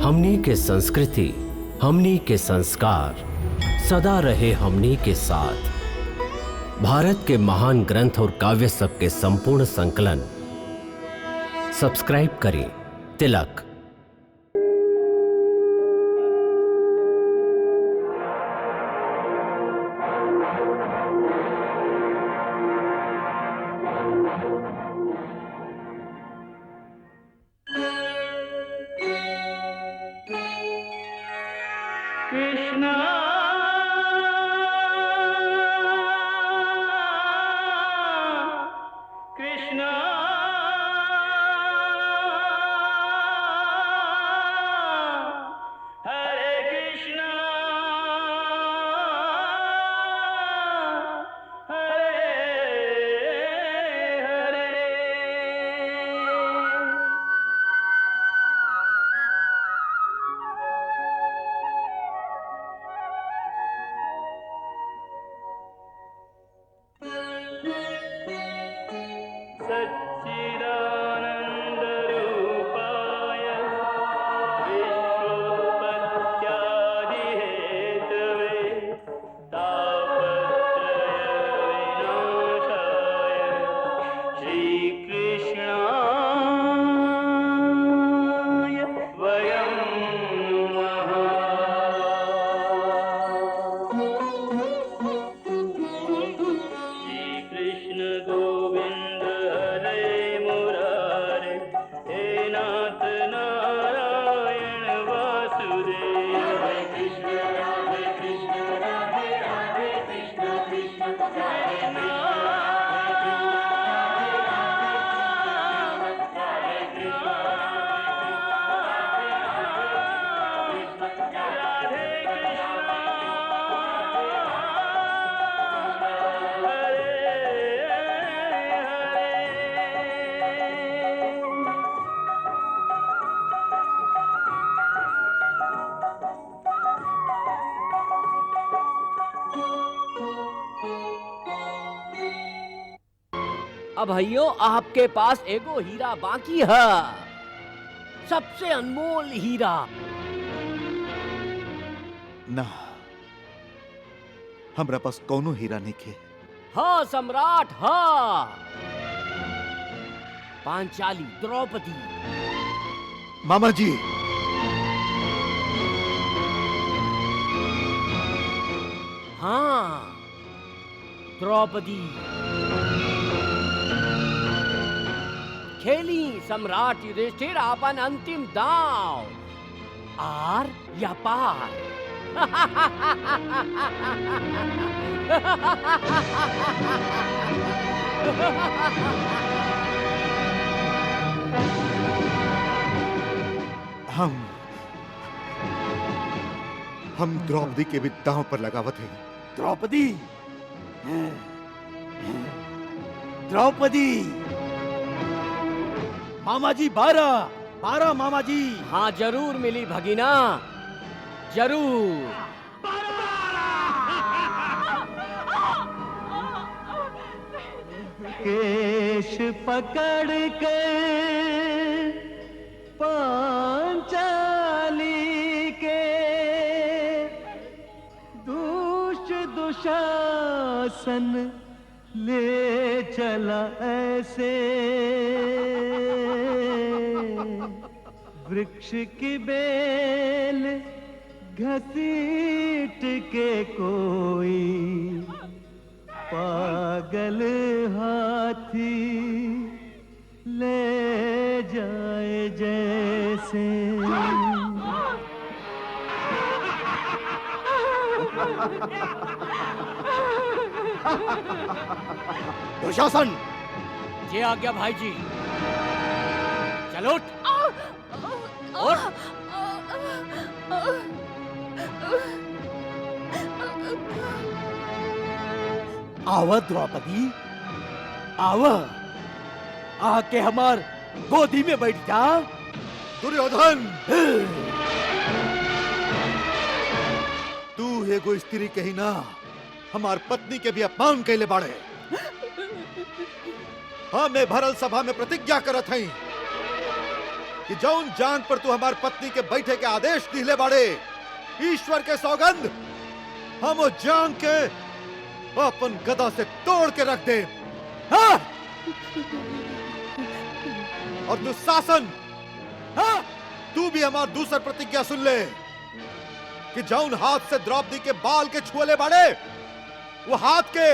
हमनी के संस्कृति, हमनी के संस्कार सदा रहे हमनी के साथ। भारत के महान ग्रंथ और काव्य सब के संपूर्ण संकलन सब्सक्राइब करें तिलक। अब भैयो आपके पास एगो हीरा बाकी है, सबसे अनमोल हीरा। ना, हमरा पास कौनो हीरा नहीं के। हाँ सम्राट, हाँ पांचाली द्रौपदी। मामा जी, हाँ द्रौपदी। खेली सम्राट युधिष्ठिर अपन अंतिम दांव, आर या पार। हम द्रौपदी के भी दांव पर लगावत हैं। द्रौपदी, द्रौपदी मामा जी, 12 मामा जी। हाँ जरूर मिली भगिना, जरूर। केश पकड़ के पांचाली के दुशासन ले चला ऐसे, वृक्ष की बेल घसीट के कोई पागल हाथी ले जाए जैसे। दुशासन, जे आज्ञा भाई जी। चलो उठ। आवा द्रौपदी, आवा, आके हमार गोदी में बैठ जा। दुर्योधन, तू एगो स्त्री कही ना, हमार पत्नी के भी अपमान कैले बाड़े। हाँ, मैं भरल सभा में प्रतिज्ञा करत हई कि जौन जांग पर तू हमार पत्नी के बैठे के आदेश दिले बाड़े, ईश्वर के सौगंध, हम वो जांग के अपन गदा से तोड़ के रख दे। हाँ? और दुशासन, हाँ? तू भी हमार दूसर प्रतिज्ञा सुन ले कि जौन हाथ से द्रौपदी के बाल के छुअले बाड़े, वो हाथ के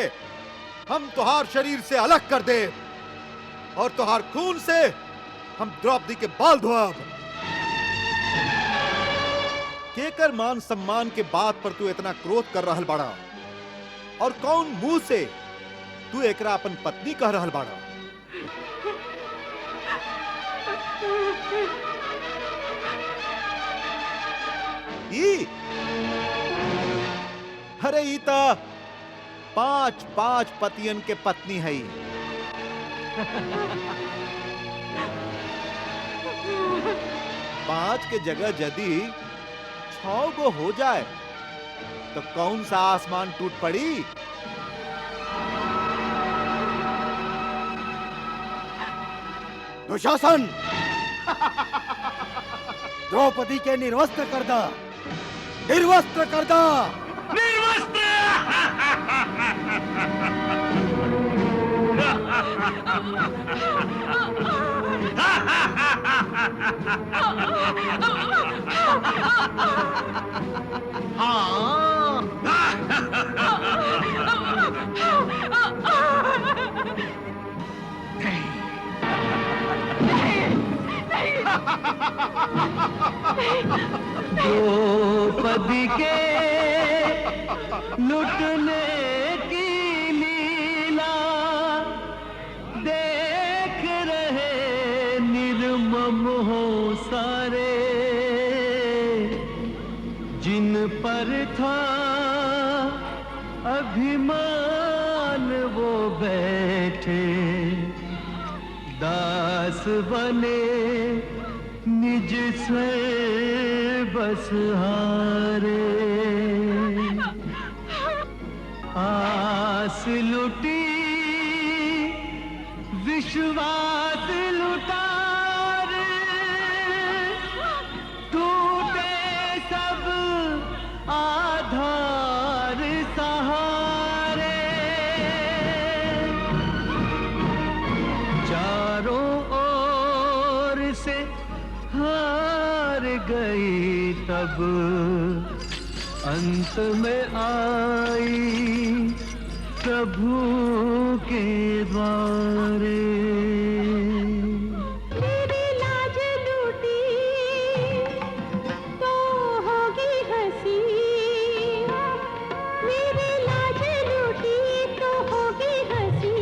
हम तुहार शरीर से अलग कर दे और तुहार खून से हम द्रौपदी के बाल धोब। केकर मान सम्मान के बात पर तू इतना क्रोध कर रहल बाड़ा और कौन मुंह से तू एकरा अपन पत्नी कह रहल बाड़ा? अरे ई ता 5 पतियन के पत्नी है। पांच के जगह यदि 6 गो हो जाए तो कौन सा आसमान टूट पड़ी? दुशासन, द्रौपदी के निर्वस्त्र कर दा, निर्वस्त्र कर दा, द्रौपदी के लुटने की लीला देख रहे निर्मम हो सारे, जिन पर था अभिमान वो बैठे दास बने निज से बस हारे। आस लुटी विश्वास लुटार, टूटे सब आधार सहारे। चारों ओर से हार गई तब अंत में आई प्रभु के द्वारे। मेरी लाज लूटी तो होगी हंसी, मेरी लाज लूटी तो होगी हंसी,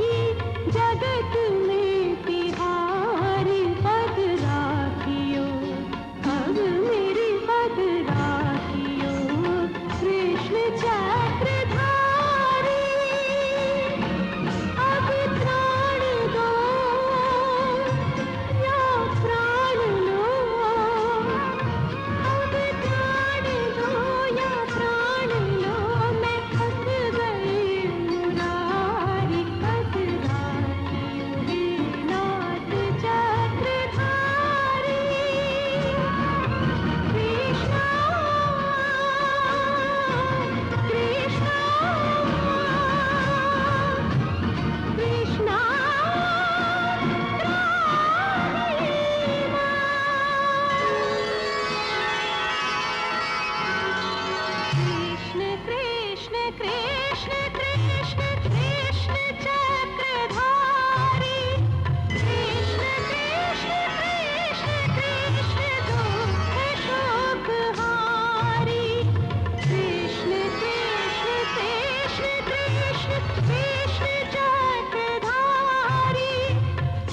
जगत में तिहारी पद राखियो, अब मेरी पद राखियो। कृष्ण चक्रधारी अब प्राण दो या प्राण लो, अब प्राण दो या प्राण लो। मैं थक गई मुरारी, पद राखियो हे नाथ चक्रधारी। कृष्णा कृष्णा कृष्ण कृष्ण कृष्ण कृष्ण कृष्ण चक्रधारी। कृष्ण कृष्ण कृष्ण कृष्ण दुख शोक हारी। कृष्ण कृष्ण कृष्ण कृष्ण कृष्ण चक्रधारी।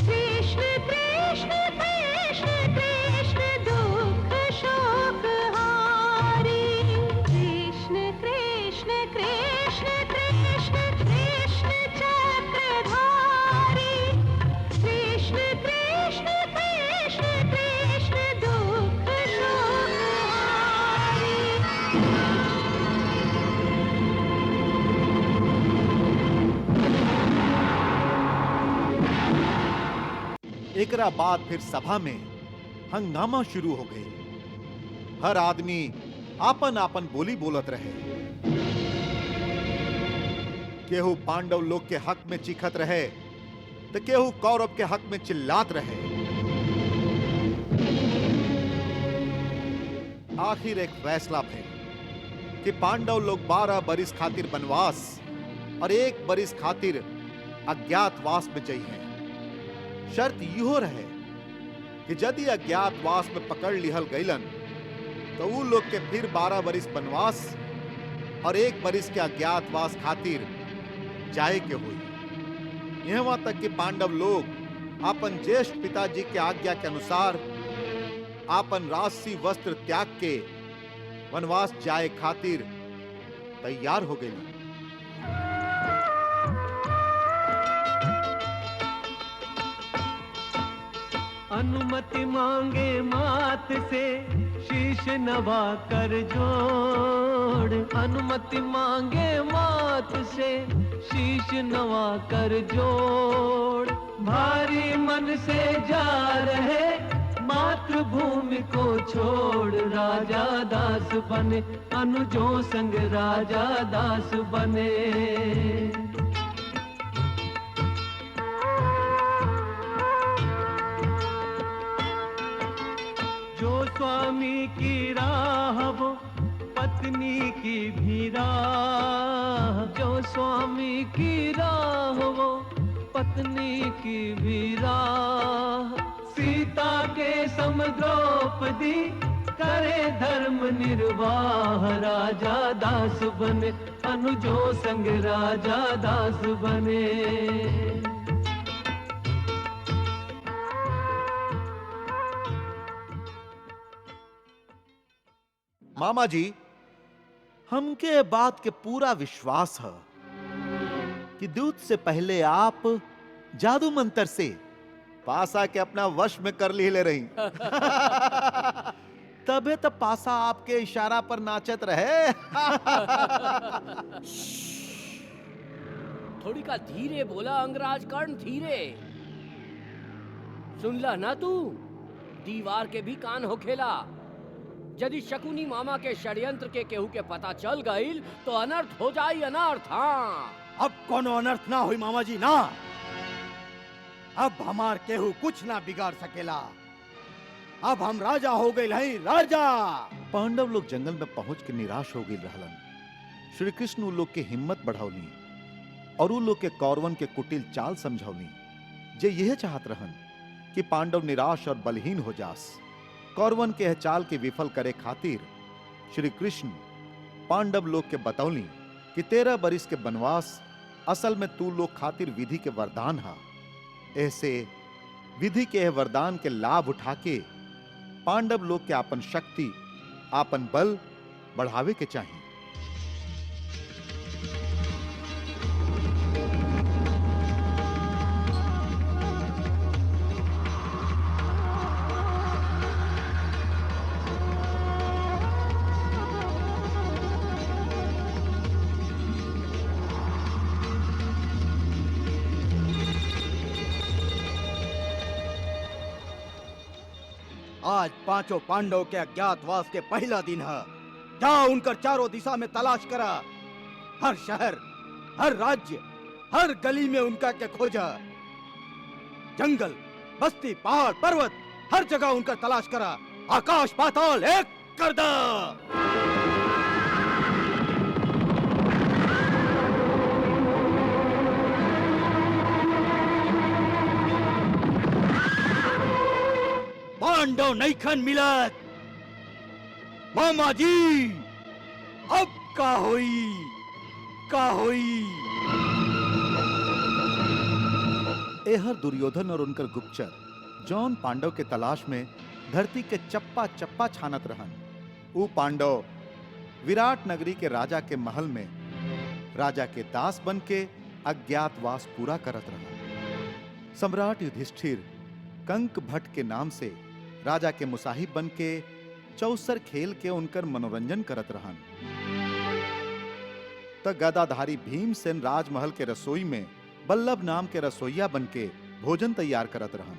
कृष्ण कृष्ण कृष्ण कृष्ण दुख शोक हारी। कृष्ण कृष्ण कृष्ण कृष्ण कृष्ण चक्रधारी। कृष्ण कृष्ण कृष्ण कृष्ण दुख शोक हारी। एकरा बाद फिर सभा में हंगामा शुरू हो गई। हर आदमी आपन आपन बोली बोलत रहे। केहू पांडव लोग के हक में चीखत रहे तो केहू कौरव के हक में चिल्लात रहे। आखिर एक फैसला भइल कि पांडव लोग 12 बरिस खातिर वनवास और 1 बरिस खातिर अज्ञातवास में जइहे। शर्त इहो रहे कि यदि अज्ञातवास में पकड़ लिहल गईलन तो उ लोग के फिर 12 बरिस वनवास और 1 बरिस के अज्ञातवास खातिर जाए के हुई। यहाँ तक कि पांडव लोग अपन ज्येष्ठ पिताजी के आज्ञा के अनुसार आपन राजसी वस्त्र त्याग के वनवास जाए खातिर तैयार हो गए। अनुमति मांगे मात से शीश नवा कर जोड़। अनुमति मांगे मात से शीश नवा कर जोड़। भारी मन से जा रहे मातृभूमि को छोड़। राजा दास बने अनुजों संग राजा दास बने। जो स्वामी की राह वो पत्नी की भी राह। जो स्वामी की राह वो पत्नी की भी राह। सीता के सम द्रौपदी करे धर्म निर्वाह। राजा दास बने अनुजों संग राजा दास बने। मामा जी, हमके बात के पूरा विश्वास है कि दूत से पहले आप जादू मंत्र से पासा के अपना वश में कर ली ले रही। तबे तो पासा आपके इशारा पर नाचत रहे। थोड़ी का धीरे बोला अंगराज कर्ण, धीरे। सुनला ना तू, दीवार के भी कान होखेला। यदि शकुनी मामा के षड्यंत्र के केहू के पता चल गईल तो अनर्थ हो जाई, अनर्थ। हाँ, अब कोनो अनर्थ ना हुई मामा जी ना। अब हमार केहू कुछ ना बिगाड़ सकेला। अब हम राजा हो गए हैं, राजा। पांडव लोग जंगल में पहुंच के निराश हो गए रहलन। श्री कृष्ण उन लोग के हिम्मत बढ़ावली और उन लोग के कौरवन के कुटिल चाल समझावली, जे यह चाहत रहन कि पांडव निराश और बलहीन हो जास। कौरवन के यह चाल के विफल करे खातिर श्री कृष्ण पांडव लोग के बतौली कि 13 बरिस के वनवास असल में तू लोग खातिर विधि के वरदान हा। ऐसे विधि के वरदान के लाभ उठा के पांडव लोग के आपन शक्ति, आपन बल बढ़ावे के चाहिए। आज पांचों पांडव के अज्ञातवास के पहला दिन है। जाओ उनकर चारों दिशा में तलाश करा। हर शहर, हर राज्य, हर गली में उनका के खोजा। जंगल, बस्ती, पहाड़, पर्वत, हर जगह उनका तलाश करा। आकाश पाताल एक कर दा। पांडव नैखन मिलत। मामा जी, अब का होई, का होई। एहर दुर्योधन और उनकर गुप्तचर जौन पांडव के तलाश में धरती के चप्पा चप्पा छानत रहन। ऊ पांडव विराट नगरी के राजा के महल में राजा के दास बन के अज्ञातवास पूरा करत रहन। सम्राट युधिष्ठिर कंक भट्ट के नाम से राजा के मुसाहिब बन के चौसर खेल के उनकर मनोरंजन करत रहन। त गदाधारी भीमसेन राजमहल के रसोई में बल्लभ नाम के रसोइया बन के भोजन तैयार करत रहन।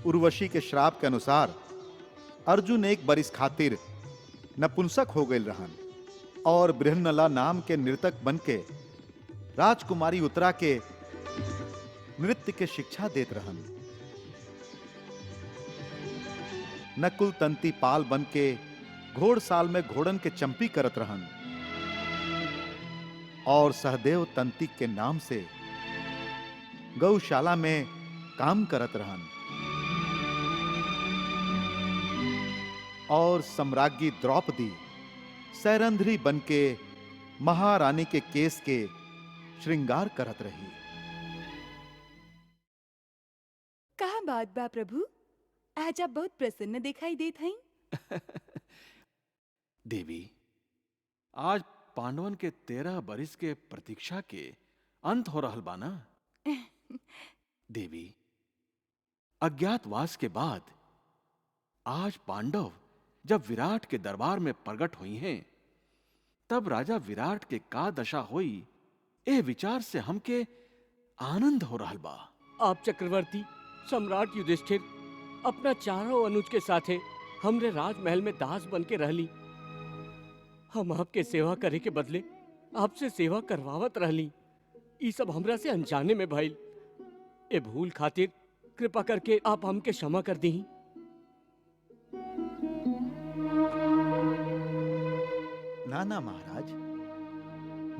उर्वशी के श्राप के अनुसार अर्जुन एक बरिस खातिर नपुंसक हो गए रहन और बृहन्नला नाम के नर्तक बन के राजकुमारी उत्तरा के नृत्य के शिक्षा देत रहन। नकुल तंती पाल बन के घोड़साल में घोड़न के चंपी करत रहन और सहदेव तंती के नाम से गौशाला में काम करत रहन और सम्राज्ञी द्रौपदी सैरंध्री बन के महारानी के केस के श्रृंगार करत रही। कहा बात बा प्रभु, आज आप बहुत प्रसन्न दिखाई देत हईं। देवी, आज पांडवन के 13 बरिस के प्रतीक्षा के अंत हो रहल बा ना। देवी, अज्ञातवास के बाद आज पांडव जब विराट के दरबार में प्रकट हुई हैं, तब राजा विराट के का दशा हुई, ए विचार से हमके आनंद हो रहल बा। आप चक्रवर्ती सम्राट युधिष्ठिर अपना चारों अनुज के साथे हमरे राजमहल में दास बन के रहली। हम आपके सेवा करे के बदले आपसे सेवा करवावत रहली। ई सब हमरा से अनजाने में भइल। ए भूल खातिर कृपा करके आप हमके क्षमा कर दी। ना ना महाराज,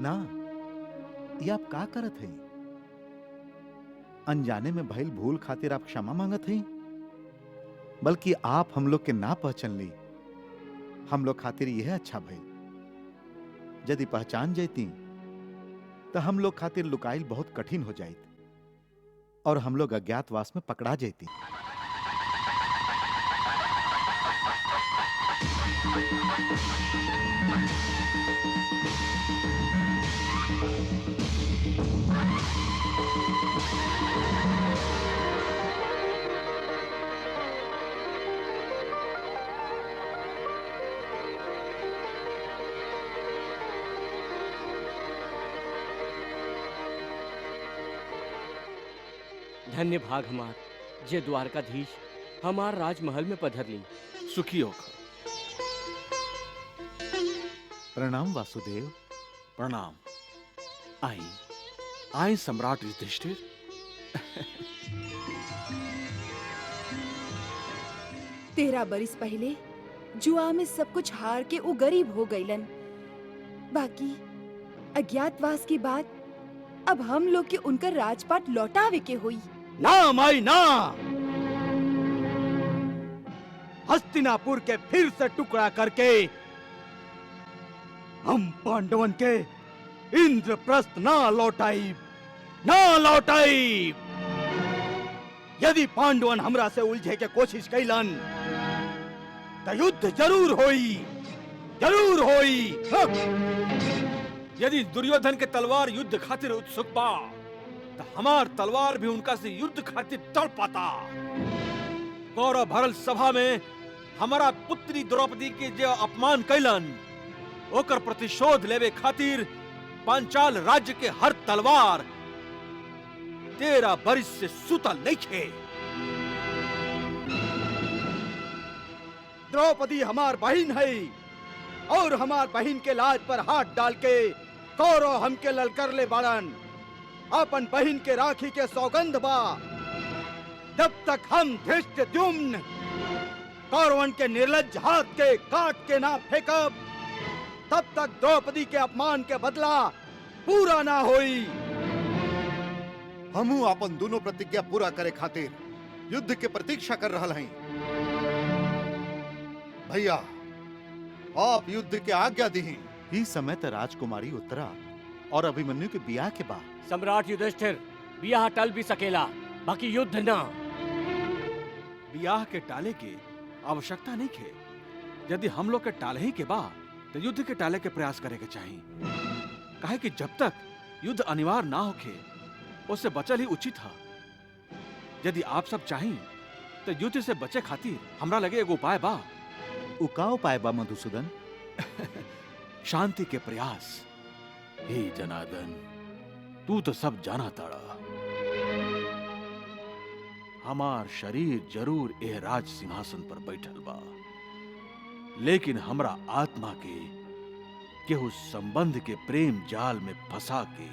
ना, ये आप का करत हैं? अनजाने में भइल भूल खातिर आप क्षमा मांगत हैं? बल्कि आप हम लोग के ना पहचान ली, हम लोग खातिर यह अच्छा भइल। यदि पहचान जाती तो हम लोग खातिर लुकाइल बहुत कठिन हो जाइत और हम लोग अज्ञातवास में पकड़ा जाती। धन्य भाग हमार जे द्वारकाधीश हमार राजमहल में पधर ली। सुखी होकर। प्रणाम वासुदेव। प्रणाम। आई आई सम्राट युधिष्ठिर। 13 बरिस पहले जुआ में सब कुछ हार के उ गरीब हो गईलन। बाकी अज्ञातवास की बात अब हम लोग के उनका राजपाट लौटावे के हुई। ना माई ना, हस्तिनापुर के फिर से टुकड़ा करके हम पांडवन के इंद्रप्रस्थ ना लौटाई। यदि पांडवन हमरा से उलझे के कोशिश कैलन तो युद्ध जरूर होई। यदि दुर्योधन के तलवार युद्ध खातिर उत्सुक बा, तो हमार तलवार भी उनका से युद्ध खातिर तड़पाता। गौरव भरल सभा में हमारा पुत्री द्रौपदी के जो अपमान कैलन, ओकर प्रतिशोध लेवे खातिर पांचाल राज्य के हर तलवार 13 बरिस से सुतल नहीं थे। द्रौपदी हमार बहन है और हमार बहन के लाज पर हाथ डाल के कौरव हमके ललकर ले बाड़न। अपन बहन के राखी के सौगंध बा, जब तक हम धृष्टद्युम्न कौरवन के निर्लज्ज हाथ के काट के ना फेंकब, तब तक द्रौपदी के अपमान के बदला पूरा ना होई। हमू अपन दोनों प्रतिज्ञा पूरा करे खातिर युद्ध के प्रतीक्षा कर रहा हैं। भैया, आप युद्ध के आज्ञा दी। इस समय तो राजकुमारी उत्तरा और अभिमन्यु के बियाह के बाद सम्राट युधिष्ठिर, बियाह टल भी सकेला, बाकी युद्ध ना। बियाह के टाले के आवश्यकता नहीं है। यदि हम लोग के टाले ही के बाद, तो युद्ध के टाले के प्रयास करे के चाहिए। काहे कि जब तक युद्ध अनिवार्य ना होके, उससे बचल ही उचित है। यदि आप सब चाहें तो युद्ध से बचे खातिर हमरा लगे एगो उपाय बा। उका उपाय बा मधुसूदन? शांति के प्रयास। हे जनार्दन, तू तो सब जाना ताड़ा। हमार शरीर जरूर एह राज सिंहासन पर बैठल बा, लेकिन हमरा आत्मा के केहू संबंध के प्रेम जाल में फंसा के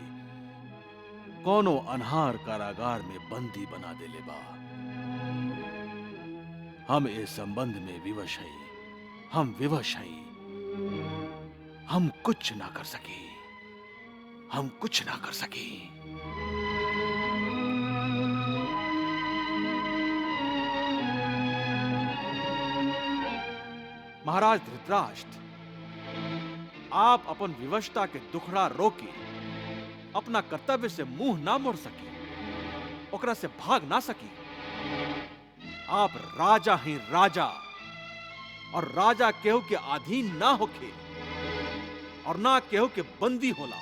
कोनो अनहार कारागार में बंदी बना देले बा। हम ए संबंध में विवश हई, हम विवश हई। हम कुछ ना कर सके, हम कुछ ना कर सके। महाराज धृतराष्ट्र, आप अपन विवशता के दुखड़ा रोके अपना कर्तव्य से मुंह ना मोड़ सके, ओकरा से भाग ना सके। आप राजा हैं राजा, और राजा केहू के अधीन ना होके और ना केहू के बंदी होला,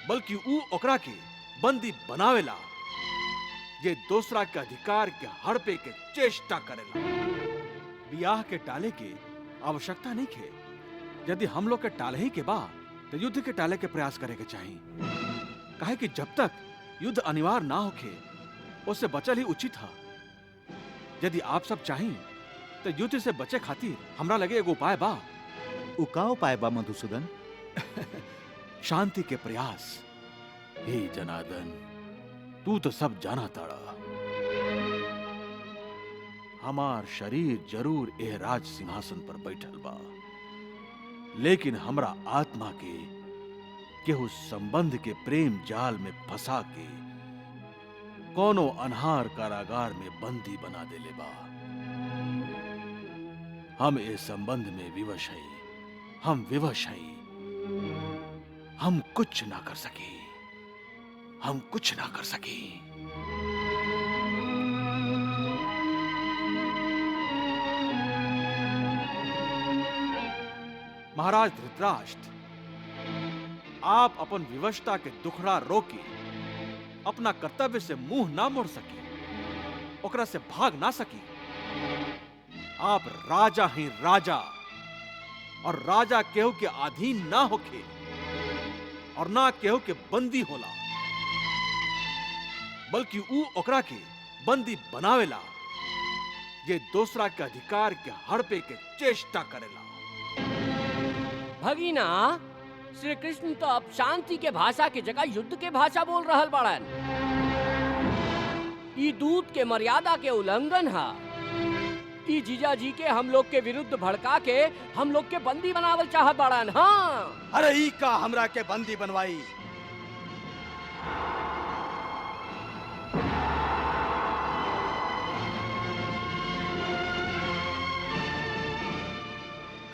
बल्कि ऊ ओकरा के बंदी बनावेला जे दूसरा के अधिकार के हड़पे के चेष्टा करेला। बियाह के टाले के आवश्यकता नहीं है। यदि हम लोग के टाले ही के बा तो युद्ध के टाले के प्रयास करे के चाहिए, काहे कि जब तक युद्ध अनिवार्य ना होके उससे बचल ही उचित है। यदि आप सब चाहें तो युद्ध से बचे खातिर हमरा लगे एगो उपाय बा। उका उपाय बा मधुसूदन? शांति के प्रयास। हे जनार्दन, तू तो सब जाना ताड़ा। हमार शरीर जरूर एह राज सिंहासन पर बैठल बा, लेकिन हमरा आत्मा के केहू संबंध के प्रेम जाल में फंसा के कोनो अनहार कारागार में बंदी बना देले बा। हम ए संबंध में विवश हई, हम विवश हई। हम कुछ ना कर सके, हम कुछ ना कर सके। महाराज धृतराष्ट्र, आप अपन विवशता के दुखड़ा रोके अपना कर्तव्य से मुंह ना मोड़ सके, ओकरा से भाग ना सके। आप राजा हैं राजा, और राजा केहू के अधीन ना होके और ना केहू के बंदी होला, बल्कि ऊ ओकरा के बंदी बनावेला जे दूसरा के अधिकार के हड़पे के चेष्टा करेला। भगीना, श्री कृष्ण तो अब शांति के भाषा की जगह युद्ध के भाषा बोल रहल बाड़न। ई दूत के मर्यादा के उल्लंघन है। ई जीजाजी के हम लोग के विरुद्ध भड़का के हम लोग के बंदी बनावल चाहत बाड़न। हाँ, अरे ई का हमरा के बंदी बनवाई?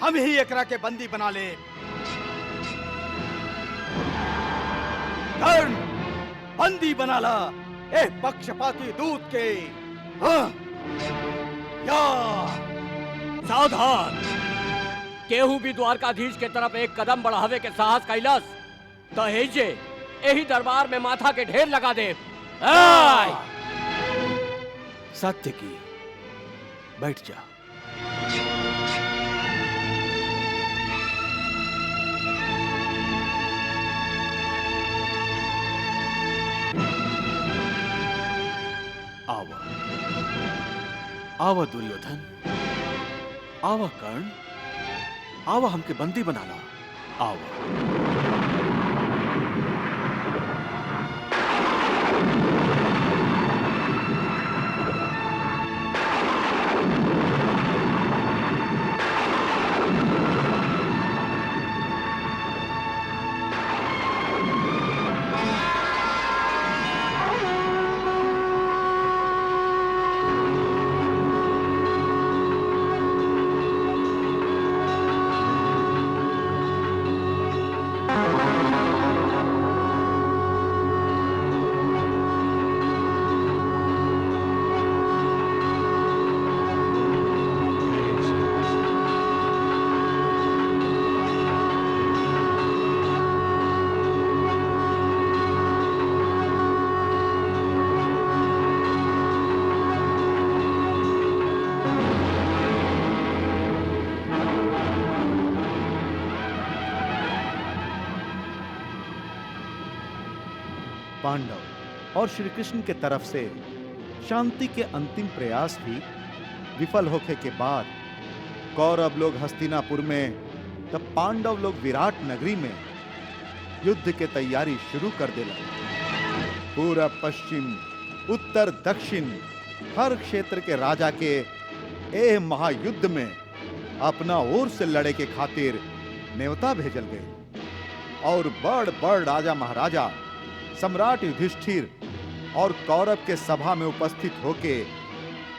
हम ही एकरा के बंदी बना ले। कर्ण, बंदी बना ला ए पक्षपाती दूत के। हाँ। या सावधान! केहू भी द्वारकाधीश के तरफ एक कदम बढ़ावे के साहस कैलस तो हेजे यही दरबार में माथा के ढेर लगा दे। सत्य की बैठ जा। आवा आवा दुर्योधन, आवा कर्ण, आवा हमके बंदी बना ला। आवा। पांडव, और श्री कृष्ण के तरफ से शांति के अंतिम प्रयास भी विफल होने के बाद कौरव लोग हस्तिनापुर में तब पांडव लोग विराट नगरी में युद्ध के तैयारी शुरू कर देला। पूरब पश्चिम उत्तर दक्षिण हर क्षेत्र के राजा के एह महायुद्ध में अपना ओर से लड़े के खातिर न्योता भेजल गए और बड़ बड़ राजा महाराजा सम्राट युधिष्ठिर और कौरव के सभा में उपस्थित होके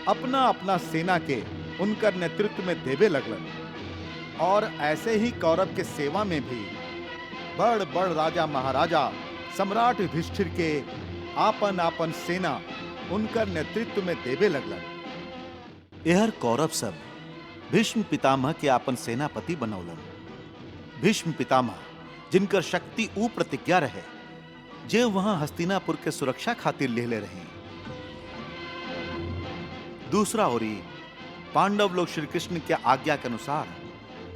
अपना अपना सेना के उनकर नेतृत्व में देवे लगलन। और ऐसे ही कौरव के सेवा में भी बड़ बड़ राजा महाराजा सम्राट युधिष्ठिर के आपन आपन सेना उनकर नेतृत्व में देवे लगलन। एहर कौरव सब भीष्म पितामह के आपन सेनापति बनौलन। भीष्म पितामह जिनकर शक्ति ऊ प्रतिज्ञा रहे जे वहां हस्तिनापुर के सुरक्षा खातिर लेले रहे। दूसरा ओरी पांडव लोग श्री कृष्ण के आज्ञा के अनुसार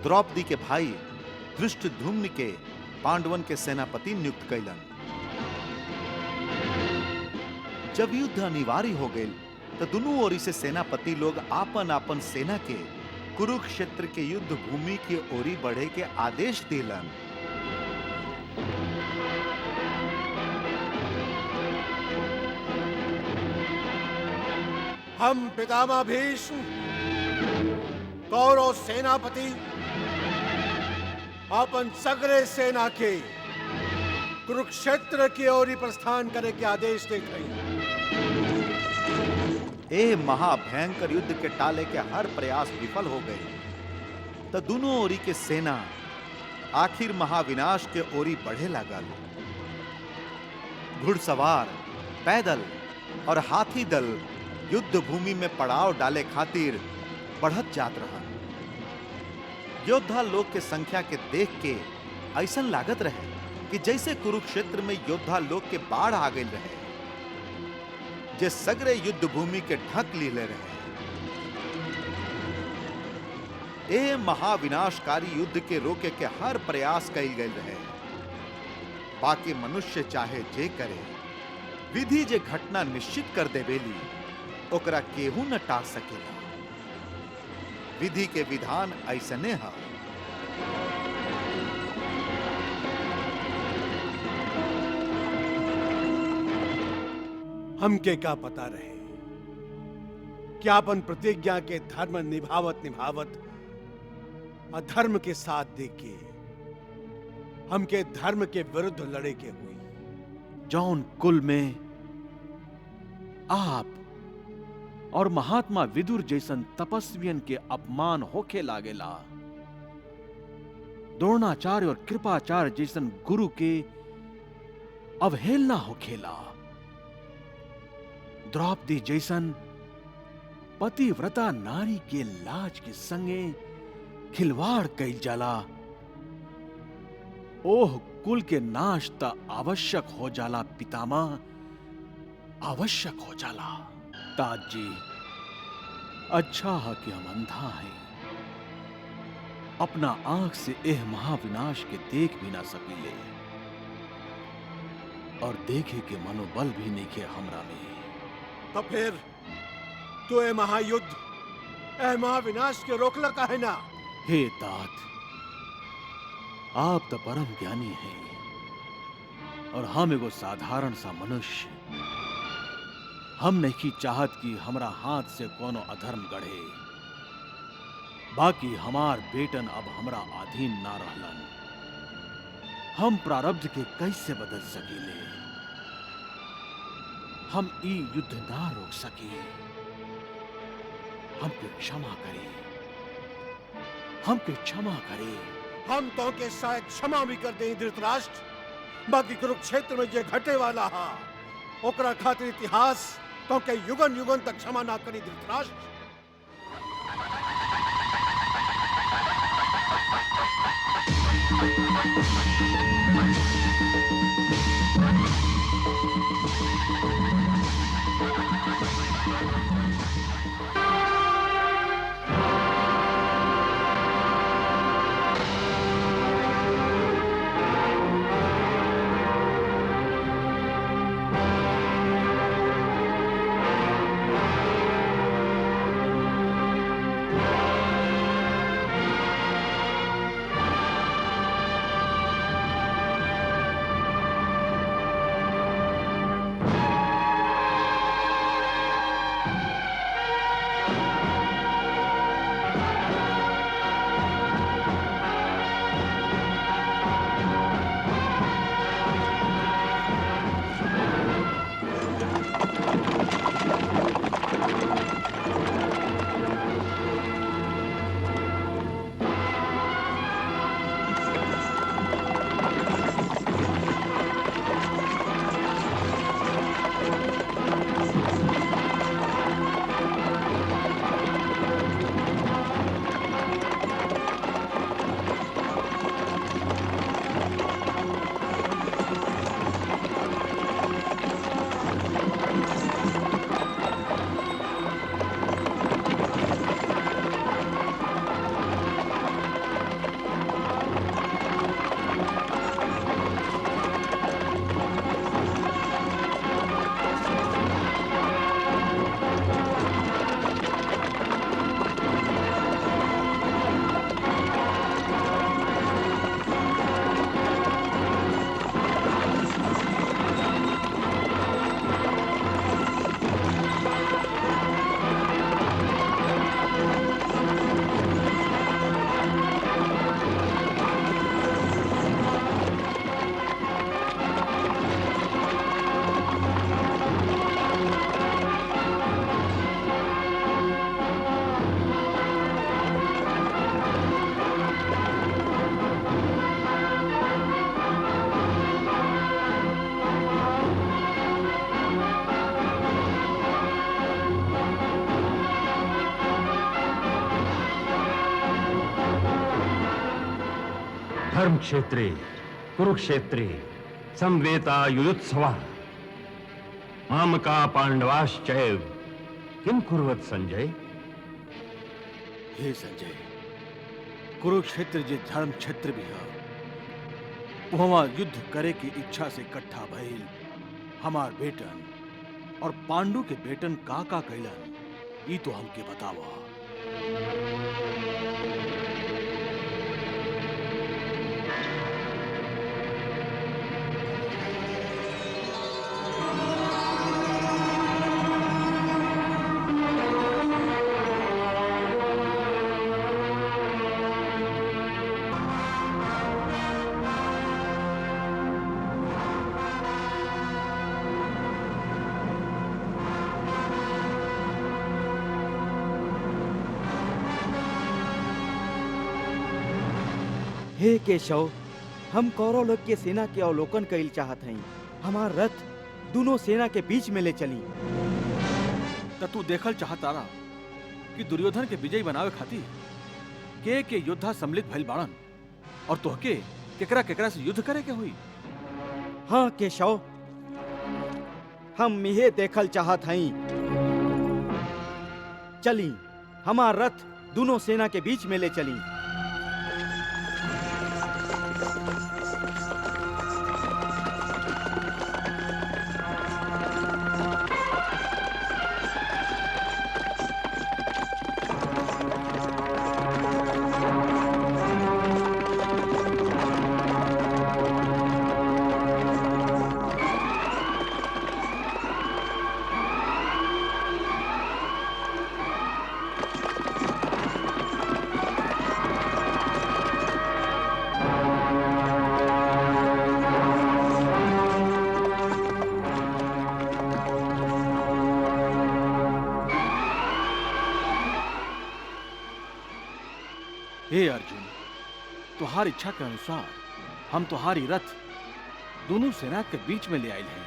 द्रौपदी के भाई धृष्टद्युम्न के पांडवन के सेनापति नियुक्त कैलन। जब युद्ध अनिवार्य हो गए तो दोनों ओरी से सेनापति लोग आपन आपन सेना के कुरुक्षेत्र के युद्ध भूमि की ओरी बढ़े के आदेश दिलन। हम पितामह भीष्म कौरव सेनापति अपन सगरे सेना के कुरुक्षेत्र की ओर प्रस्थान करे के आदेश देते हैं। ए महाभयंकर युद्ध के टाले के हर प्रयास विफल हो गए तो दोनों ओरी के सेना आखिर महाविनाश के ओरी बढ़े लागल। घुड़सवार पैदल और हाथी दल युद्ध भूमि में पड़ाव डाले खातिर बढ़त जात रहा। योद्धा लोग के संख्या के देख के ऐसन लागत रहे कि जैसे कुरुक्षेत्र में योद्धा लोग के बाढ़ आ गए रहे जे सगरे युद्ध भूमि के ढक लीले रहे। ए महाविनाशकारी युद्ध के रोके के हर प्रयास कईल गए रहे। बाकी मनुष्य चाहे जे करे, विधि जे घटना निश्चित कर देवेली ओकरा केहू न टाल सकेला। विधि के विधान ऐसने है। हमके का पता रहे कि अपन प्रतिज्ञा के धर्म निभावत निभावत अधर्म के साथ देके हमके धर्म के विरुद्ध लड़े के हुई। जौन कुल में आप और महात्मा विदुर जैसन तपस्वियन के अपमान होके लागेला, द्रोणाचार्य और कृपाचार्य जैसन गुरु के अवहेलना होखेला, द्रौपदी जैसन पतिव्रता नारी के लाज के संगे खिलवाड़ कईल जाला, ओह कुल के नाश ता आवश्यक हो जाला पितामह, आवश्यक हो जाला। ताज जी, अच्छा है कि हम अंधा हैं, अपना आंख से एह महाविनाश के देख भी ना सकीले और देखे के मनोबल भी नहीं के हमरा में। तो फिर तो ए महायुद्ध ए महाविनाश के रोकला का है ना? हे तात, आप तो परम ज्ञानी हैं और हम एगो साधारण सा मनुष्य। हम नहीं चाहत कि हमरा हाथ से कोनो अधर्म गढ़े। बाकी हमार बेटन अब हमरा अधीन ना रहलन। हम प्रारब्ध के कैसे बदल सकीले? हम ई युद्ध ना रोक सके। हमके क्षमा करे, हमके क्षमा करे। हम तो के शायद क्षमा भी कर दें धृतराष्ट्र, बाकी कुरुक्षेत्र में जे घटे वाला हा ओकरा खातिर इतिहास तो के युगन युगन तक क्षमा ना करी धृतराष्ट्र। धर्म क्षेत्रे कुरुक्षेत्रे संवेता युयुत्सवा मामका पांडवाश्चैव किम कुर्वत संजय। हे संजय, कुरुक्षेत्र जे धर्म क्षेत्र भी है, वहां युद्ध करे की इच्छा से इकट्ठा भइल हमार बेटन और पांडु के बेटन का कैलन, ई तो हमके बतावा। हे केशव, हम कौरव लोग के सेना के अवलोकन कइल चाहत हई। हमार रथ दोनों सेना के बीच में ले चली। त तू देखल चाहतारा कि दुर्योधन के विजयी बनावे खातिर के योद्धा सम्मिलित भइल बाड़न और तोहके केकरा केकरा से युद्ध करे के हुई। हाँ केशव, हम इहे देखल चाहत हई। चली, हमार रथ दोनों सेना के बीच में ले चली। हे अर्जुन, तुम्हारी इच्छा के अनुसार हम तुम्हारी रथ दोनों सेना के बीच में ले आए हैं।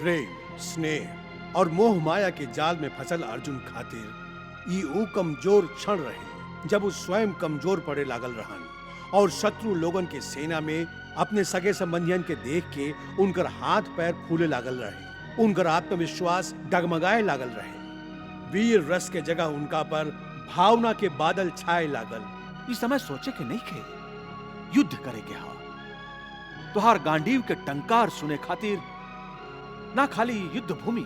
प्रेम, स्नेह और मोह माया के जाल में फसल अर्जुन खातिर ई ऊ कमजोर क्षण रहे जब उस स्वयं कमजोर पड़े लागल रहन और शत्रु लोगन के सेना में अपने सगे संबंधियन के देख के उनकर हाथ पैर फूले लागल रहे, उनकर आत्मविश्वास डगमगाए लागल रहे। वीर रस के जगह उनका पर भावना के बादल छाए लागल। इस समय सोचे के नहीं के युद्ध करे के हा। तुहार गांडीव के टंकार सुने खातिर ना खाली युद्ध भूमि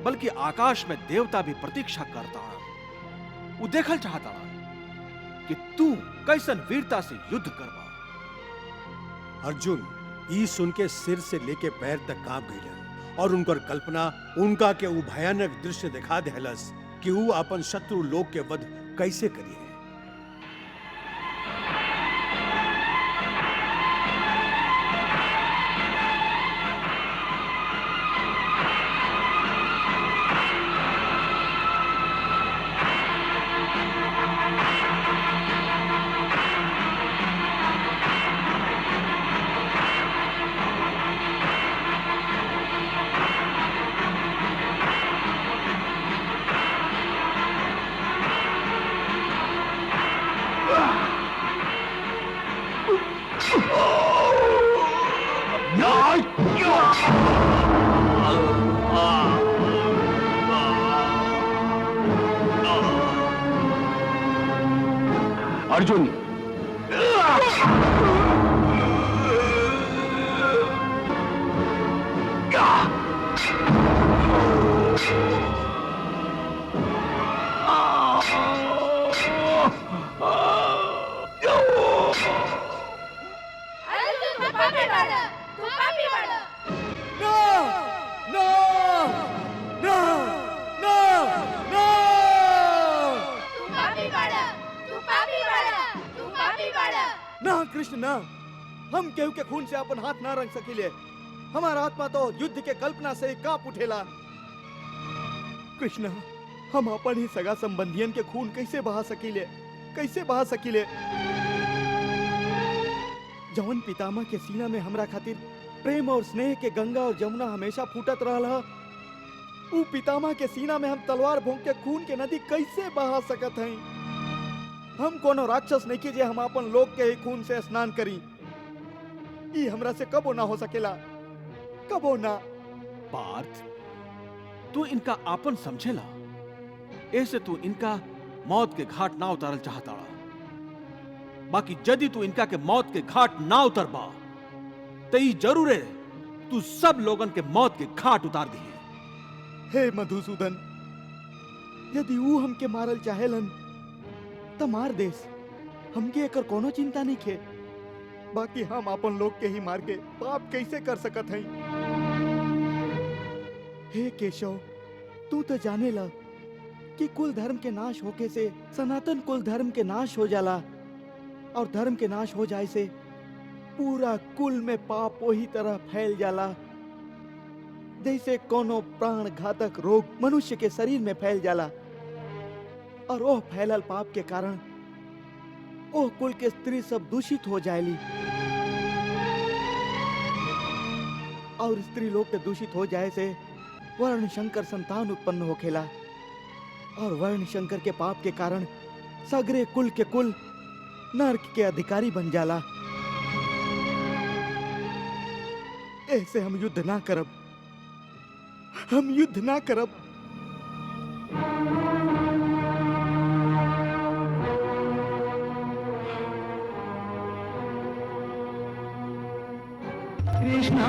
बल्कि आकाश में देवता भी प्रतीक्षा करता। वो देखल चाहता कि तू कैसन वीरता से युद्ध करबा। अर्जुन ई सुन के सिर से लेके पैर तक कांप गईलन और उनकर कल्पना उनका के ऊ भयानक दृश्य दिखा देहलस कि ऊ अपन शत्रु लोग के वध कैसे करी है। अर्जुन, ना कृष्ण ना, हम केहू के खून से अपन हाथ ना रंग सकीले। हमारा आत्मा तो युद्ध के कल्पना से ही कांप उठेला। कृष्ण, हम अपन ही सगा संबंधियन के खून कैसे बहा सकीले, कैसे बहा सकीले? जवन पितामह के सीना में हमरा खातिर प्रेम और स्नेह के गंगा और जमुना हमेशा फूटत रहल ह, ऊ पितामह के सीना में हम तलवार भोंक के खून के नदी कैसे बहा सकत हई? हम कोनो राक्षस नहीं कि जे हम अपन लोग के ही खून से स्नान करी। ई हमरा से कबो ना हो सकेला, कबो ना। पार्थ, तू इनका आपन समझेला, ऐसे तू इनका मौत के घाट ना उतारल चाहताड़ा। बाकी यदि तू इनका के मौत के घाट ना उतरबा तो ई जरूर है तू सब लोगन के मौत के घाट उतार दी। हे मधुसूदन, यदि ऊ हमके मारल चाहेलन तो मार देस, हमके एकर कोनो चिंता नहीं खे। बाकी हम अपन लोग के ही मार के पाप कैसे कर सकत हई? हे केशव, तू तो जाने ला कि कुल धर्म के नाश होके से सनातन कुल धर्म के नाश हो जाला, और धर्म के नाश हो जाए से पूरा कुल में पाप वही तरह फैल जाला जैसे कोनो प्राण घातक रोग मनुष्य के शरीर में फैल जाला। और ओह फैलल पाप के कारण ओह कुल के स्त्री सब दूषित हो जाएली, और स्त्री लोग के दूषित हो जाए से वर्ण शंकर संतान उत्पन्न होखेला, और वर्ण शंकर के पाप के कारण सगरे कुल के कुल नरक के अधिकारी बन जाला। ऐसे हम युद्ध ना करब, हम युद्ध ना करब। कृष्णा